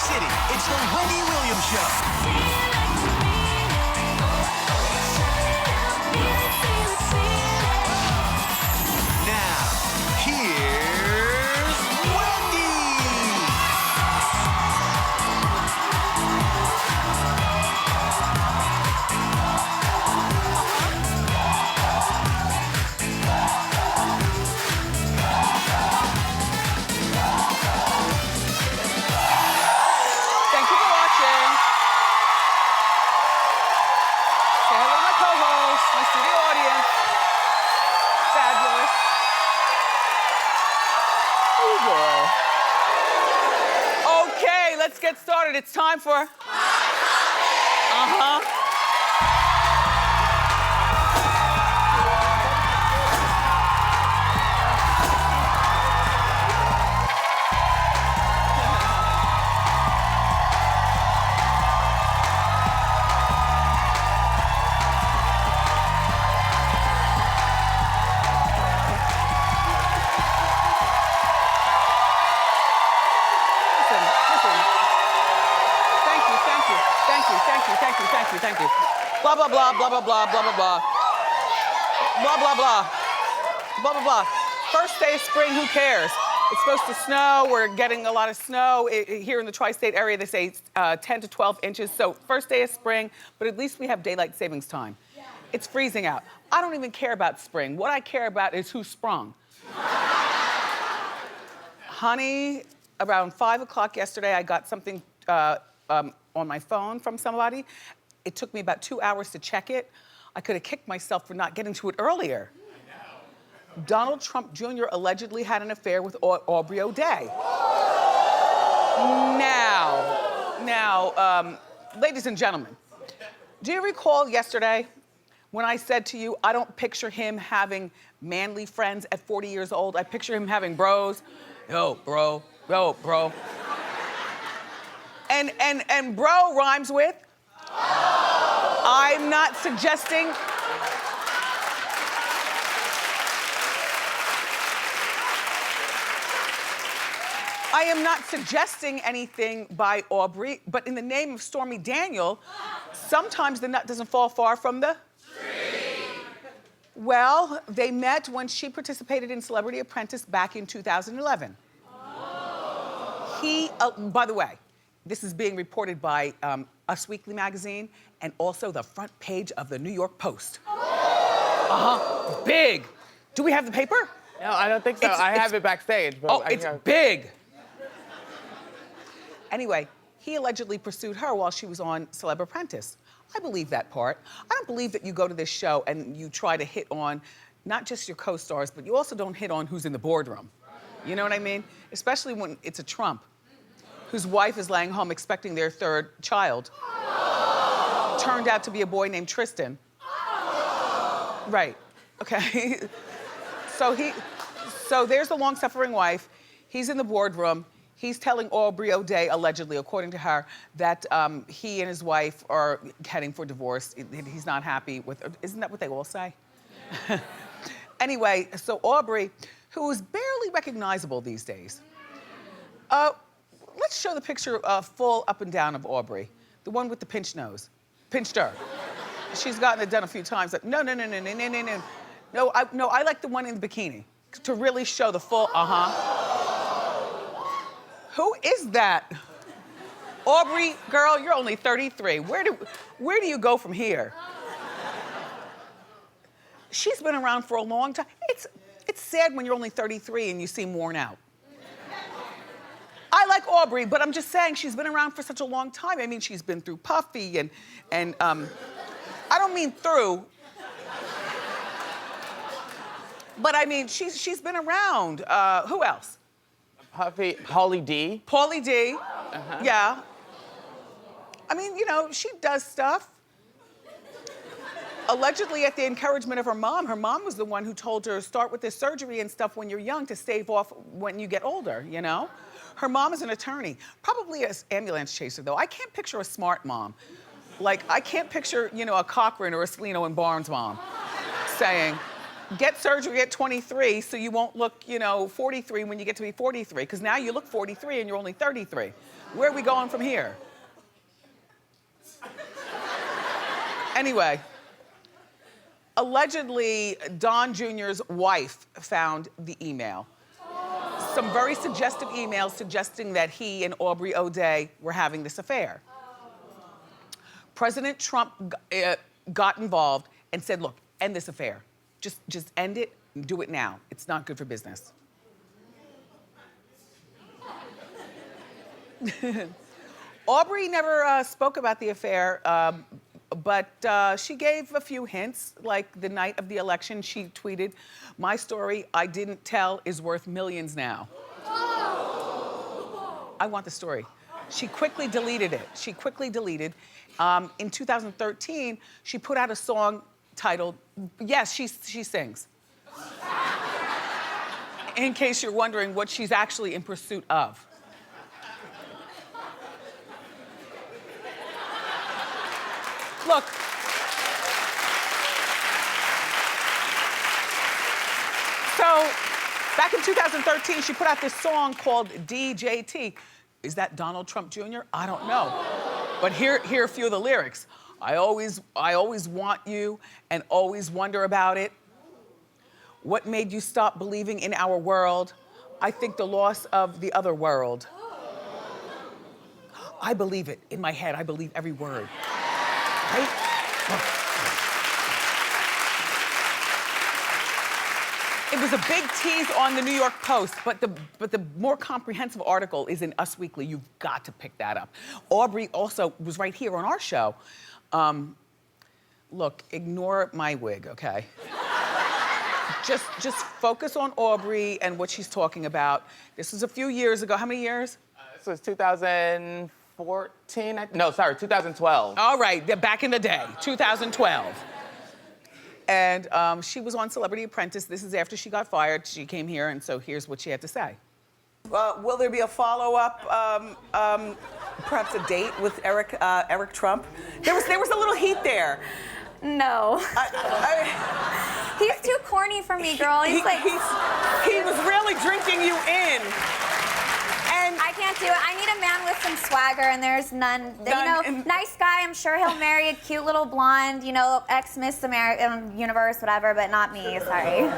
City. It's the Wendy Williams Show. Now, here's Wendy. Thank you for watching. Say hello to my co-host, my studio audience. Fabulous. Oh, boy. Okay, let's get started. It's time for... Uh-huh. Thank you. Blah, blah, blah, blah, blah, blah, blah, blah, blah. Blah, blah, blah. Blah, blah, blah. First day of spring, who cares? It's supposed to snow. We're getting a lot of snow. Here in the tri-state area, they say 10 to 12 inches. So first day of spring, but at least we have daylight savings time. Yeah. It's freezing out. I don't even care about spring. What I care about is who sprung. Honey, around 5 o'clock yesterday, I got something on my phone from somebody. It took me about 2 hours to check it. I could have kicked myself for not getting to it earlier. Donald Trump Jr. allegedly had an affair with Aubrey O'Day. Now, ladies and gentlemen, do you recall yesterday when I said to you, I don't picture him having manly friends at 40 years old. I picture him having bros. Yo, bro. And bro rhymes with? I'm not suggesting. I am not suggesting anything by Aubrey, but in the name of Stormy Daniel, sometimes the nut doesn't fall far from the tree. Well, they met when she participated in Celebrity Apprentice back in 2011. He, by the way, this is being reported by Us Weekly magazine and also the front page of the New York Post. Big. Do we have the paper? No, I don't think so. I have it backstage. But it's big. Anyway, he allegedly pursued her while she was on Celeb Apprentice. I believe that part. I don't believe that you go to this show and you try to hit on not just your co-stars, but you also don't hit on who's in the boardroom. You know what I mean? Especially when it's a Trump whose wife is laying home expecting their third child. Turned out to be a boy named Tristan. Right, okay. So there's the long-suffering wife. He's in the boardroom. He's telling Aubrey O'Day, allegedly, according to her, that he and his wife are heading for divorce. He's not happy with her. Isn't that what they all say? Anyway, so Aubrey, who is barely recognizable these days. Let's show the picture full up and down of Aubrey. The one with the pinched nose. Pinched her. She's gotten it done a few times. No. No, I like the one in the bikini to really show the full, Who is that? Aubrey, girl, you're only 33. Where do you go from here? She's been around for a long time. It's sad when you're only 33 and you seem worn out. I like Aubrey, but I'm just saying she's been around for such a long time. I mean, she's been through Puffy and I don't mean through, but I mean, she's been around. Who else? Puffy, Pauly D. Pauly D, yeah. I mean, you know, she does stuff. Allegedly, at the encouragement of her mom was the one who told her, start with this surgery and stuff when you're young to stave off when you get older, you know? Her mom is an attorney, probably an ambulance chaser, though. I can't picture a smart mom. Like, I can't picture, you know, a Cochran or a Salino and Barnes mom saying, get surgery at 23 so you won't look, 43 when you get to be 43, because now you look 43 and you're only 33. Where are we going from here? Anyway, allegedly, Don Jr.'s wife found the email. Some very suggestive emails suggesting that he and Aubrey O'Day were having this affair. President Trump got involved and said, look, end this affair. Just end it and do it now. It's not good for business. Aubrey never spoke about the affair, but she gave a few hints. Like the night of the election, she tweeted, "My story I didn't tell is worth millions now." I want the story. She quickly deleted it. In 2013, she put out a song titled, yes, she sings. In case you're wondering what she's actually in pursuit of. Look. So, back in 2013, she put out this song called DJT. Is that Donald Trump Jr.? I don't know. But here are a few of the lyrics. I always want you and always wonder about it. What made you stop believing in our world? I think the loss of the other world. I believe it. In my head, I believe every word. Right? It was a big tease on the New York Post, but the more comprehensive article is in Us Weekly. You've got to pick that up. Aubrey also was right here on our show. Look, ignore my wig, okay? Just focus on Aubrey and what she's talking about. This was a few years ago. How many years? This was 2014. No, sorry, 2012. All right, back in the day, 2012. And she was on Celebrity Apprentice. This is after she got fired. She came here, and so here's what she had to say. Will there be a follow-up, perhaps a date with Eric Trump? There was a little heat there. No. He's too corny for me, girl. He was really drinking you in. And I can't do it. I need a man with some swagger, and there's none. Nice guy. I'm sure he'll marry a cute little blonde, ex-Miss American Universe, whatever, but not me. Sorry.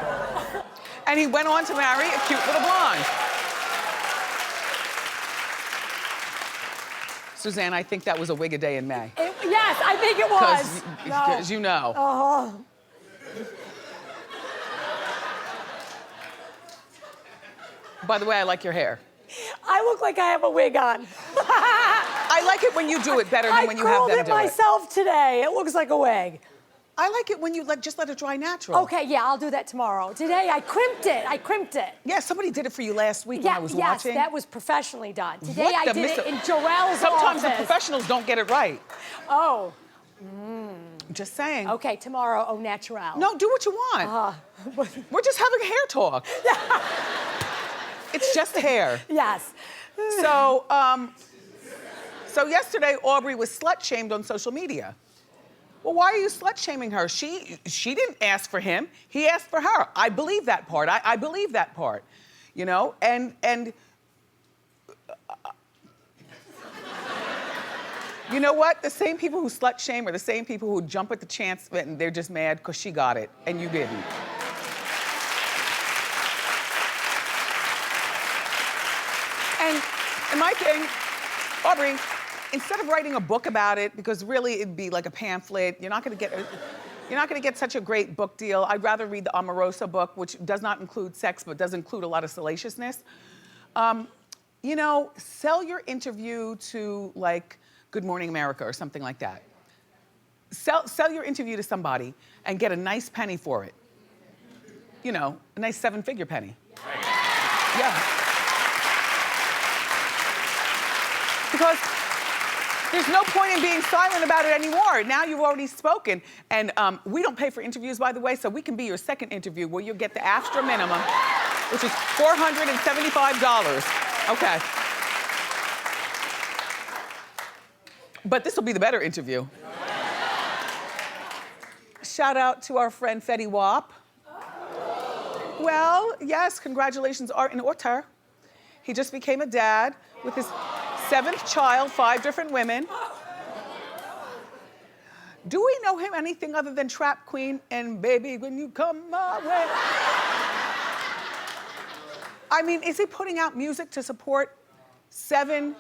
And he went on to marry a cute little blonde. Suzanne, I think that was a wig a day in May. Yes, I think it was. Because you know. Oh. By the way, I like your hair. I look like I have a wig on. I like it when you do it better than when you have them do it. I curled it myself today. It looks like a wig. I like it when you just let it dry natural. Okay, yeah, I'll do that tomorrow. Today, I crimped it. Yeah, somebody did it for you last week when I was watching. Yes, that was professionally done. Today, I did it in Joelle's Sometimes office. the professionals don't get it right. Oh. Just saying. Okay, tomorrow, au naturel. No, do what you want. We're just having hair talk. It's just hair. Yes. So yesterday, Aubrey was slut-shamed on social media. Well, why are you slut-shaming her? She didn't ask for him. He asked for her. I believe that part. I believe that part. And you know what? The same people who slut-shame are the same people who jump at the chance and they're just mad because she got it and you didn't. And my thing, Aubrey, instead of writing a book about it, because really it'd be like a pamphlet, you're not gonna get such a great book deal. I'd rather read the Omarosa book, which does not include sex, but does include a lot of salaciousness. Sell your interview to like Good Morning America or something like that. Sell your interview to somebody and get a nice penny for it. A nice 7-figure penny. Yeah. Because there's no point in being silent about it anymore. Now you've already spoken. And we don't pay for interviews, by the way, so we can be your second interview where you'll get the Astra minimum, which is $475. Okay. But this will be the better interview. Shout out to our friend Fetty Wap. Well, yes, congratulations are in order. He just became a dad with his 7th child, 5 different women. Do we know him anything other than Trap Queen and Baby When You Come My Way? I mean, is he putting out music to support 7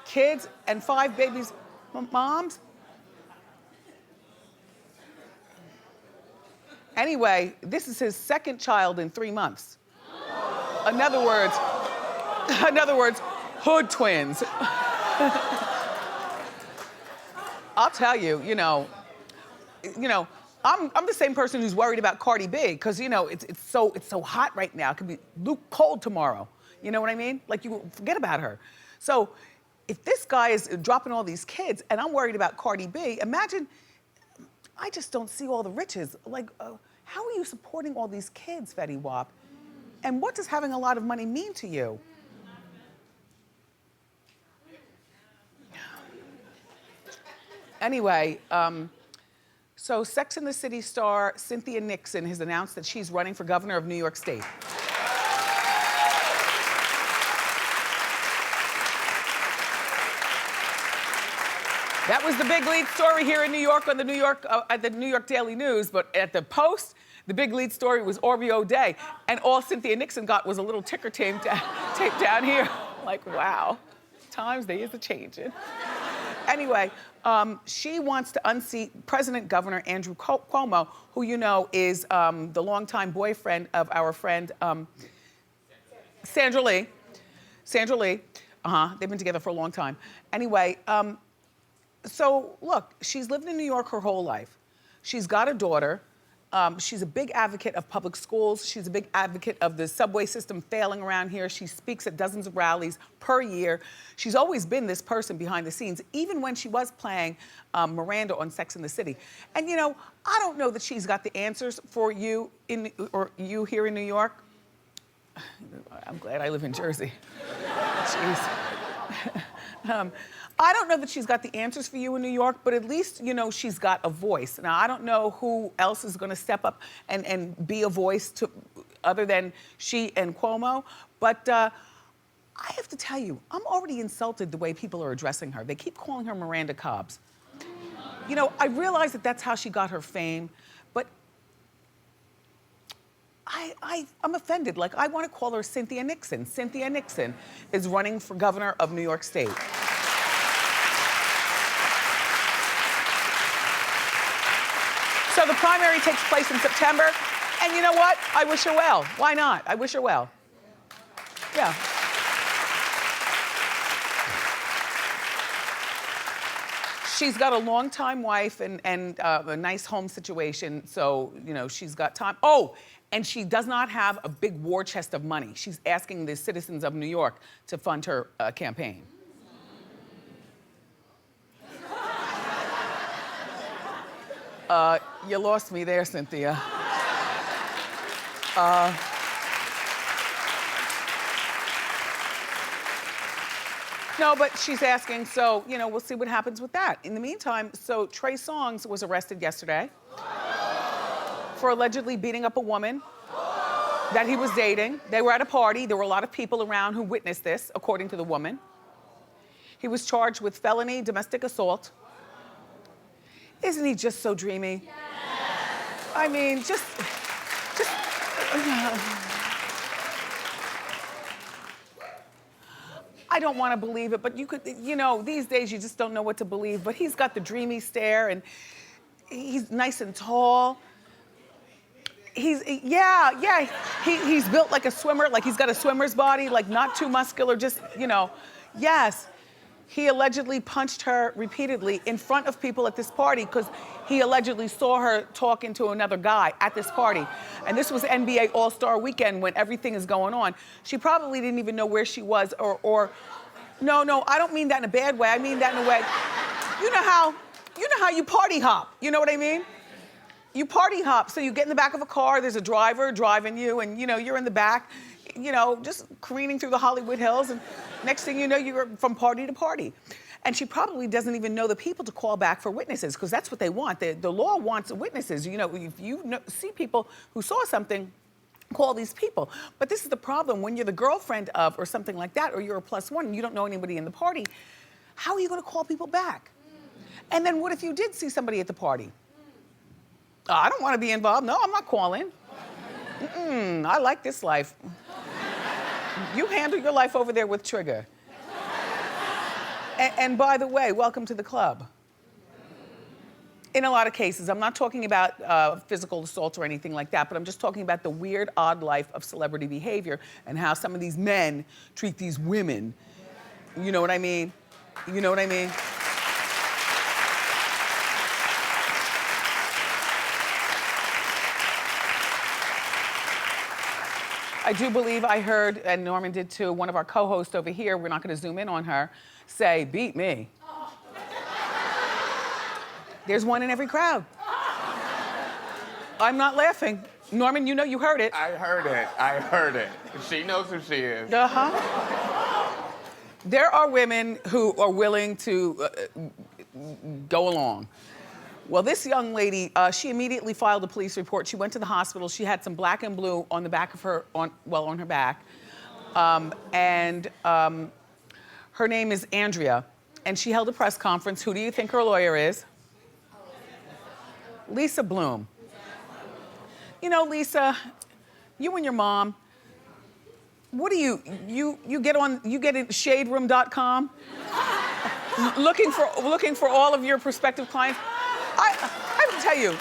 kids and 5 babies' moms? Anyway, this is his 2nd child in 3 months. In other words, hood twins. I'll tell you, I'm the same person who's worried about Cardi B, because it's so hot right now. It could be cold tomorrow. You know what I mean? Like, you forget about her. So if this guy is dropping all these kids and I'm worried about Cardi B, imagine, I just don't see all the riches. Like, how are you supporting all these kids, Fetty Wap? And what does having a lot of money mean to you? Anyway, so Sex and the City star Cynthia Nixon has announced that she's running for governor of New York State. That was the big lead story here in New York on the at the New York Daily News, but at the Post, the big lead story was Aubrey O'Day, and all Cynthia Nixon got was a little ticker tape down here. Like, wow, times they is a-changing. Anyway, she wants to unseat President Governor Andrew Cuomo, who is the longtime boyfriend of our friend Sandra Lee. Sandra Lee, they've been together for a long time. Anyway, so look, she's lived in New York her whole life. She's got a daughter. She's a big advocate of public schools. She's a big advocate of the subway system failing around here. She speaks at dozens of rallies per year. She's always been this person behind the scenes, even when she was playing Miranda on Sex and the City. And I don't know that she's got the answers for you you here in New York. I'm glad I live in Jersey. Jeez. I don't know that she's got the answers for you in New York, but at least, she's got a voice. Now, I don't know who else is gonna step up and be a voice other than she and Cuomo, but I have to tell you, I'm already insulted the way people are addressing her. They keep calling her Miranda Cobbs. I realize that that's how she got her fame, but I'm offended. Like, I wanna call her Cynthia Nixon. Cynthia Nixon is running for governor of New York State. So the primary takes place in September, and you know what? I wish her well. Why not? I wish her well. Yeah. She's got a longtime wife and a nice home situation, so she's got time. Oh, and she does not have a big war chest of money. She's asking the citizens of New York to fund her campaign. You lost me there, Cynthia. No, but she's asking, so, we'll see what happens with that. In the meantime, so Trey Songz was arrested yesterday for allegedly beating up a woman that he was dating. They were at a party. There were a lot of people around who witnessed this, according to the woman. He was charged with felony domestic assault. Isn't he just so dreamy? Yes. I mean, just. I don't want to believe it, but you could, these days you just don't know what to believe. But he's got the dreamy stare, and he's nice and tall. He's built like a swimmer, like he's got a swimmer's body, like not too muscular, just, yes. He allegedly punched her repeatedly in front of people at this party because he allegedly saw her talking to another guy at this party. And this was NBA All-Star Weekend when everything is going on. She probably didn't even know where she was or no, I don't mean that in a bad way. I mean that in a way, you know how you party hop, you know what I mean? You party hop, so you get in the back of a car, there's a driver driving you, and you're in the back, just careening through the Hollywood Hills, and next thing you know, you're from party to party. And she probably doesn't even know the people to call back for witnesses, because that's what they want. The law wants witnesses. If you see people who saw something, call these people. But this is the problem. When you're the girlfriend of or something like that, or you're a +1 and you don't know anybody in the party, how are you gonna call people back? And then what if you did see somebody at the party? Oh, I don't wanna be involved. No, I'm not calling. I like this life. You handle your life over there with Trigger. And by the way, welcome to the club. In a lot of cases, I'm not talking about physical assault or anything like that, but I'm just talking about the weird, odd life of celebrity behavior and how some of these men treat these women. You know what I mean? You know what I mean? I do believe I heard, and Norman did too, one of our co-hosts over here, we're not gonna zoom in on her, say, beat me. There's one in every crowd. I'm not laughing. Norman, you know you heard it. I heard it. I heard it. She knows who she is. There are women who are willing to go along. Well, this young lady, she immediately filed a police report. She went to the hospital. She had some black and blue on the back of her, on her back. Her name is Andrea, and she held a press conference. Who do you think her lawyer is? Lisa Bloom. You know, Lisa, you and your mom, what do you get in shaderoom.com looking for all of your prospective clients? I have to tell you.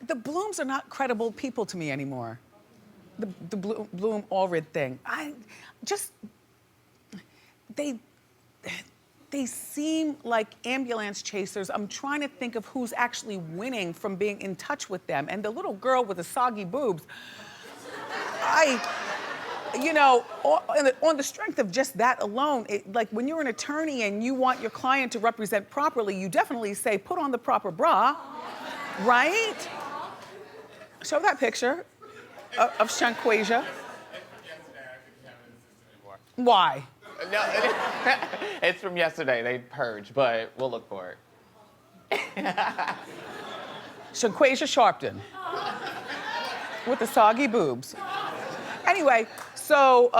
The Blooms are not credible people to me anymore. The Bloom Allred thing. They seem like ambulance chasers. I'm trying to think of who's actually winning from being in touch with them. And the little girl with the soggy boobs, you know, on the strength of just that alone, like when you're an attorney and you want your client to represent properly, you definitely say, put on the proper bra, right? Show that picture of Shanquasia. Why? No, it's from yesterday. They purged, but we'll look for it. Shanquasia Sharpton with the soggy boobs. Anyway, so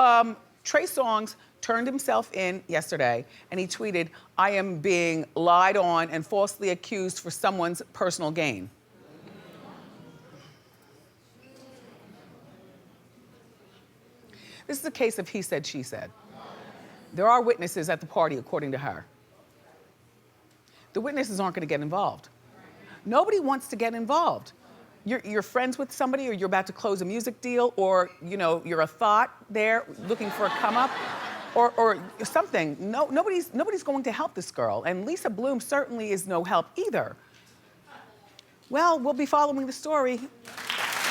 Trey Songz turned himself in yesterday and he tweeted, I am being lied on and falsely accused for someone's personal gain. This is a case of he said, she said. There are witnesses at the party, according to her. The witnesses aren't gonna get involved. Nobody wants to get involved. You're friends with somebody, or you're about to close a music deal, or you know, you're a thought there looking for a come up, or something. Nobody's going to help this girl, and Lisa Bloom certainly is no help either. Well, we'll be following the story.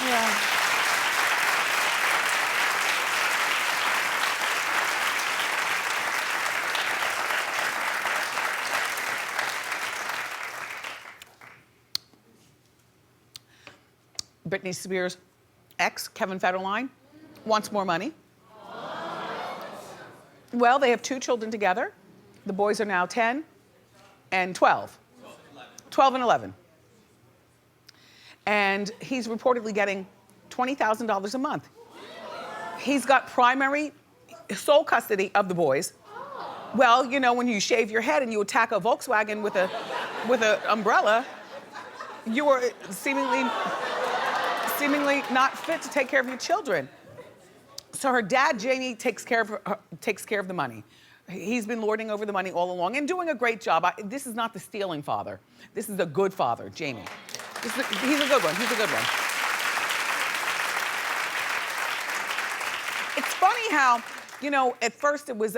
Yeah. Britney Spears' ex, Kevin Federline, wants more money. Well, they have 2 children together. The boys are now 10 and 12. 12 and 11. And he's reportedly getting $20,000 a month. He's got primary sole custody of the boys. Well, you know, when you shave your head and you attack a Volkswagen with an umbrella, you are seemingly not fit to take care of your children. So her dad, Jamie, takes care of the money. He's been lording over the money all along and doing a great job. This is not the stealing father. This is a good father, Jamie. He's a good one. He's a good one. It's funny how, you know, at first it was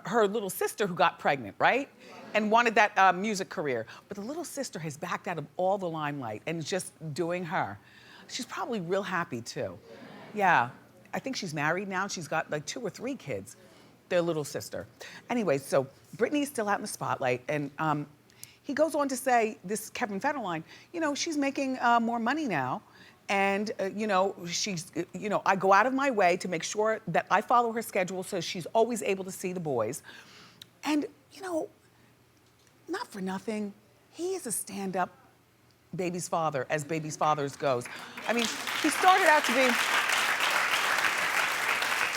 her little sister who got pregnant, right? And wanted that music career. But the little sister has backed out of all the limelight and is just doing her. She's probably real happy too. Yeah, I think she's married now. She's got like 2 or 3 kids, their little sister. Anyway, so Britney's still out in the spotlight, and he goes on to say, this Kevin Federline, you know, she's making more money now, and you know, I go out of my way to make sure that I follow her schedule so she's always able to see the boys. And you know, not for nothing, he is a stand-up baby's father, as baby's fathers goes. I mean, he started out to be,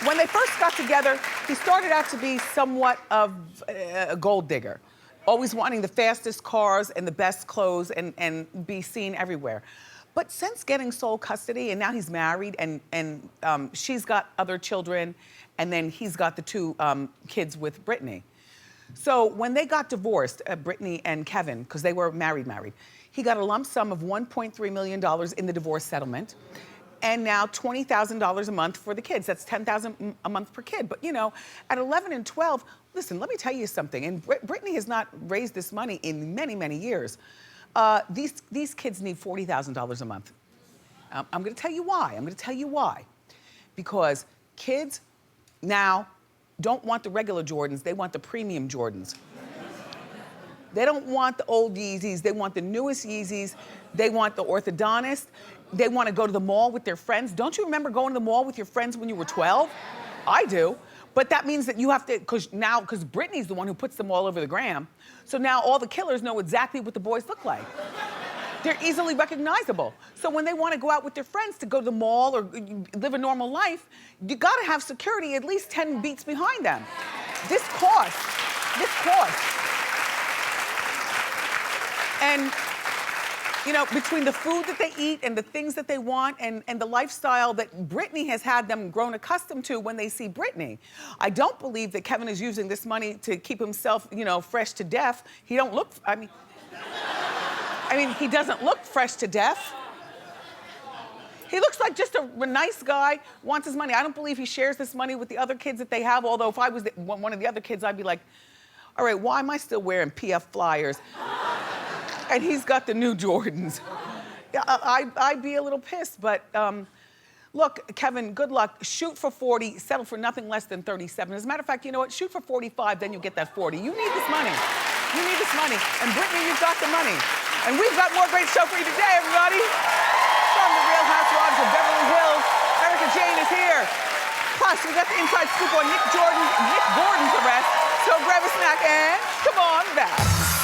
when they first got together, he started out to be somewhat of a gold digger, always wanting the fastest cars and the best clothes and be seen everywhere. But since getting sole custody, and now he's married, and she's got other children, and then he's got the two kids with Brittany. So when they got divorced, Brittany and Kevin, because they were married, he got a lump sum of $1.3 million in the divorce settlement, and now $20,000 a month for the kids. That's $10,000 a month per kid. But you know, at 11 and 12, listen, let me tell you something, and Brittany has not raised this money in many, many years. These kids need $40,000 a month. I'm gonna tell you why. Because kids now don't want the regular Jordans, they want the premium Jordans. They don't want the old Yeezys, they want the newest Yeezys, they want the orthodontist, they want to go to the mall with their friends. Don't you remember going to the mall with your friends when you were 12? I do. But that means that you have to, because Brittany's the one who puts them all over the gram, so now all the killers know exactly what the boys look like. They're easily recognizable. So when they want to go out with their friends to go to the mall or live a normal life, you gotta have security at least 10 beats behind them. This costs. And you know, between the food that they eat and the things that they want and the lifestyle that Brittany has had them grown accustomed to when they see Brittany. I don't believe that Kevin is using this money to keep himself, you know, fresh to death. He don't look, I mean, he doesn't look fresh to death. He looks like just a nice guy, wants his money. I don't believe he shares this money with the other kids that they have, although if I was one of the other kids, I'd be like, all right, why am I still wearing PF Flyers? And he's got the new Jordans. I'd be a little pissed, but look, Kevin, good luck. Shoot for 40, settle for nothing less than 37. As a matter of fact, you know what? Shoot for 45, then you get that 40. You need this money. And Brittany, you've got the money. And we've got more great show for you today, everybody. From the Real Housewives of Beverly Hills, Erica Jane is here. Plus, we got the inside scoop on Nick Gordon's arrest. So grab a snack and come on back.